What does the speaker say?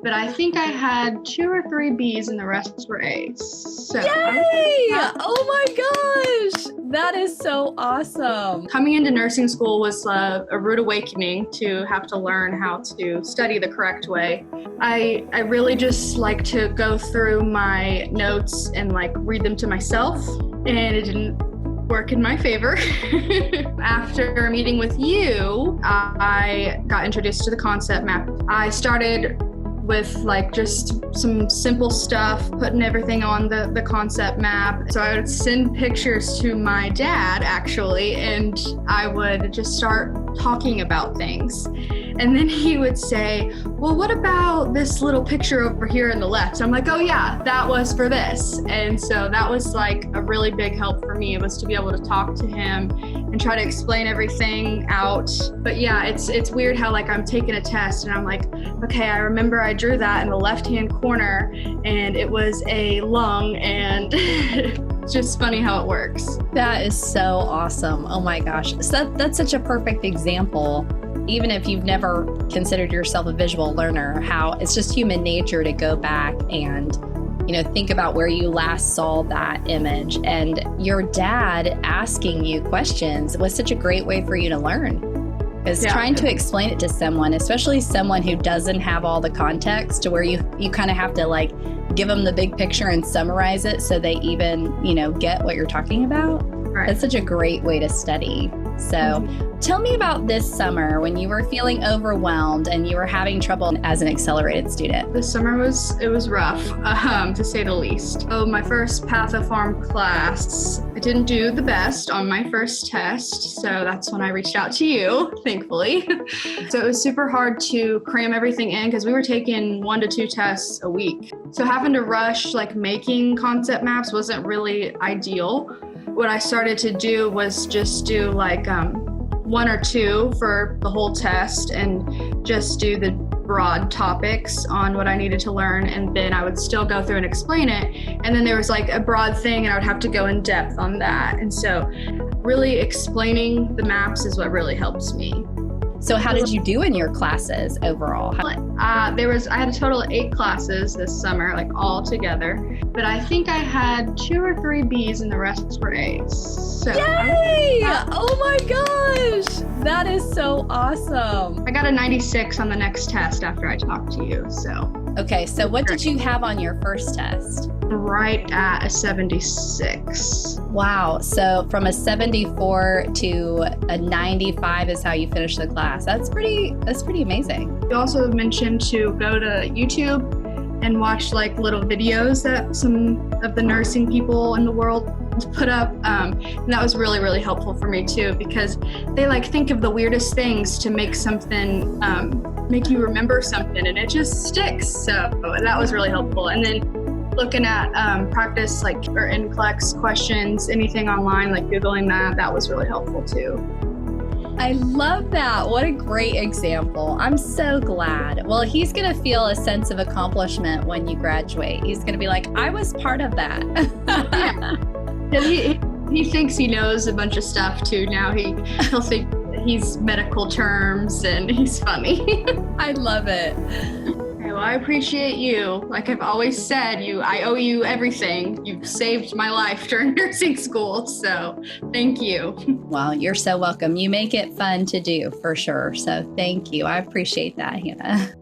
but I think I had 2 or 3 B's and the rest were A's. So Yay! Oh my gosh, that is so awesome. coming into nursing school was a rude awakening to have to learn how to study the correct way. I really just like to go through my notes and like read them to myself, and it didn't work in my favor. After meeting with you, I got introduced to the concept map. I started with like just some simple stuff, putting everything on the concept map. So I would send pictures to my dad actually, and I would just start talking about things. And then he would say, well, what about this little picture over here on the left? So I'm like, oh yeah, that was for this. And so that was like a really big help for me, was to be able to talk to him and try to explain everything out. But yeah, it's weird how like I'm taking a test and I'm like, okay, I remember I drew that in the left-hand corner and it was a lung, and it's just funny how it works. That is so awesome. Oh my gosh. So that's such a perfect example. Even if you've never considered yourself a visual learner, how it's just human nature to go back and, think about where you last saw that image. And your dad asking you questions was such a great way for you to learn. Because trying to explain it to someone, especially someone who doesn't have all the context, to where you kind of have to like give them the big picture and summarize it so they even, get what you're talking about. Right. That's such a great way to study. So tell me about this summer when you were feeling overwhelmed and you were having trouble as an accelerated student. This summer was rough, to say the least. So my first Patho-Pharm class, I didn't do the best on my first test. So that's when I reached out to you, thankfully. So it was super hard to cram everything in because we were taking 1 to 2 tests a week. So having to rush like making concept maps wasn't really ideal. What I started to do was just do like 1 or 2 for the whole test and just do the broad topics on what I needed to learn, and then I would still go through and explain it, and then there was like a broad thing and I would have to go in depth on that. And so really explaining the maps is what really helps me. So how did you do in your classes overall? I had a total of 8 classes this summer, like all together, but I think I had 2 or 3 B's and the rest were A's. So yay! Oh my gosh, that is so awesome. I got a 96 on the next test after I talked to you. So okay, so what did you have on your first test? Right at a 76. Wow. So from a 74 to a 95 is how you finished the class. That's pretty amazing. You also mentioned to go to YouTube and watch like little videos that some of the nursing people in the world put up. And that was really, really helpful for me too, because they like think of the weirdest things to make something, make you remember something, and it just sticks. So that was really helpful. And then looking at practice like or NCLEX questions, anything online, like Googling that was really helpful too. I love that. What a great example. I'm so glad. Well, he's going to feel a sense of accomplishment when you graduate. He's going to be like, I was part of that. Yeah, he thinks he knows a bunch of stuff too. Now he'll think he's medical terms, and he's funny. I love it. Well, I appreciate you. Like I've always said, I owe you everything. You've saved my life during nursing school, so thank you. Well, you're so welcome. You make it fun to do for sure. So thank you. I appreciate that, Hannah.